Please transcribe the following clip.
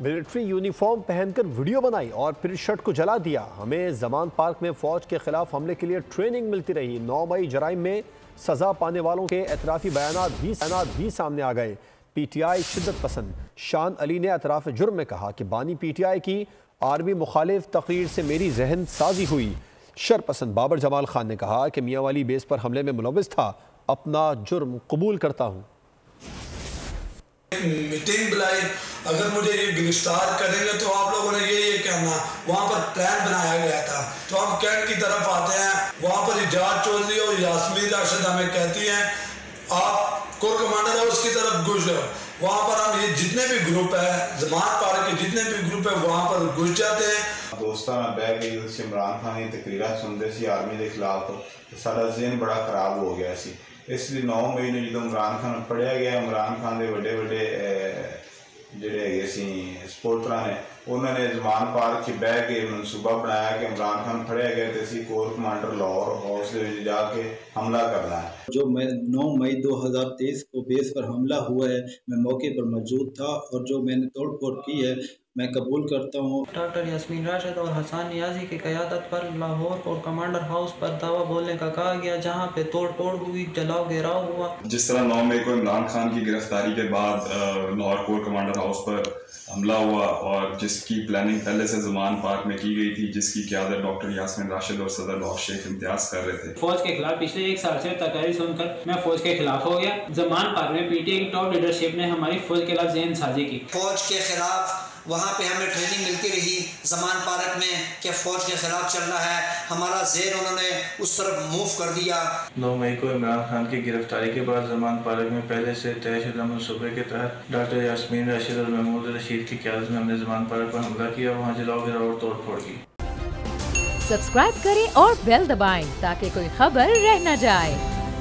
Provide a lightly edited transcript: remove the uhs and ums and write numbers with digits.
Military uniform पहनकर video बनाई और फिर शर्ट को जला दिया। हमें जमान पार्क में फौज के खिलाफ हमले के लिए ट्रेनिंग मिलती रही। 9 मई जराइम में सजा पाने वालों के एतराफ़ी बयानात भी सामने आ गए। PTI शिद्दत पसंद शान अली ने एतराफ़ जुर्म में कहा कि बानी PTI की आर्मी मुखालिफ तकरीर से मेरी जहन साजी हुई। शरपसंद बाबर जमाल खान ने कहा कि मियाँ वाली बेस पर हमले में मुलविस था, अपना जुर्म कबूल करता हूँ। मीटिंग बुलाई, अगर मुझे ये गिरफ्तार करेंगे तो आप लोगों ने ये कहना। वहाँ पर प्लान बनाया गया था। तो हम कैंट की तरफ आते हैं, वहाँ पर इजाज चौधरी और यास्मीन राशिद हमें कहती हैं आप कोर कमांडर हाउस की तरफ घुस जाओ। वहाँ पर हम ये जितने भी ग्रुप है, जमात पार्क के जितने भी ग्रुप है, वहाँ पर घुस जाते हैं। दोस्ताना बह के इमरान खान की तकरीर सुनते सी आर्मी के खिलाफ, तो साਡਾ जहन बड़ा खराब हो गया सी। इसलिए 9 मई ने जो इमरान खान फड़िया गया, इमरान खान के बड़े बड़े ਜਿਹੜੇ ਹੈਗੇ ਸੀ ਸਪੋਰਟਰਾਂ ਨੇ, ਉਹਨਾਂ ਨੇ ਜ਼ਮਾਨ ਪਾਰਕ 'ਚ ਬਹਿ ਕੇ ਮਨਸੂਬਾ ਬਣਾਇਆ ਕਿ इमरान खान फड़िया गया तो ਅਸੀਂ कोर कमांडर लाहौर हाउस के जाके हमला करना है। जो 9 मई 2023 को बेस पर हमला हुआ है, मैं मौके पर मौजूद था और जो मैंने तोड़फोड़ की है मैं कबूल करता हूँ। डॉक्टर यास्मीन राशिद और हसन नियाजी की क़यादत पर लाहौर और कमांडर हाउस पर दावा बोलने का कहा गया, जहाँ पे तोड़ फोड़ हुई, जलाओ घेराव हुआ। जिस तरह 9 मई को इमरान खान की गिरफ्तारी के बाद लाहौर कोर कमांडर हाउस पर हमला हुआ और जिसकी प्लानिंग पहले से जमान पार्क में की गई थी, जिसकी क़यादत डॉक्टर यास्मीन राशिद और सदर लाहौर शेख इम्तियाज कर रहे थे। फौज के खिलाफ पिछले 1 साल से तकरीर सुनकर मैं फौज के खिलाफ हो गया। जमान पार्क में PTI की टॉप लीडरशिप ने हमारी फौज के खिलाफ जहन साजी की। फौज के खिलाफ वहाँ पे हमें ट्रेनिंग मिलती रही जमान पार्क में कि फौज के खिलाफ चलना है। हमारा ज़हन उन्होंने उस तरफ मूव कर दिया। 9 मई को इमरान खान की गिरफ्तारी के बाद जमान पार्क में पहले से तयशुदा मनसूबे के तहत डॉक्टर यास्मीन राशिद और महमूद रशीद की क़यादत में हमने जमान पार्क पर हमला किया, वहाँ जलाओ गिराव और तोड़ फोड़ की। सब्सक्राइब करें और बेल दबाएं ताकि कोई खबर रह न जाए।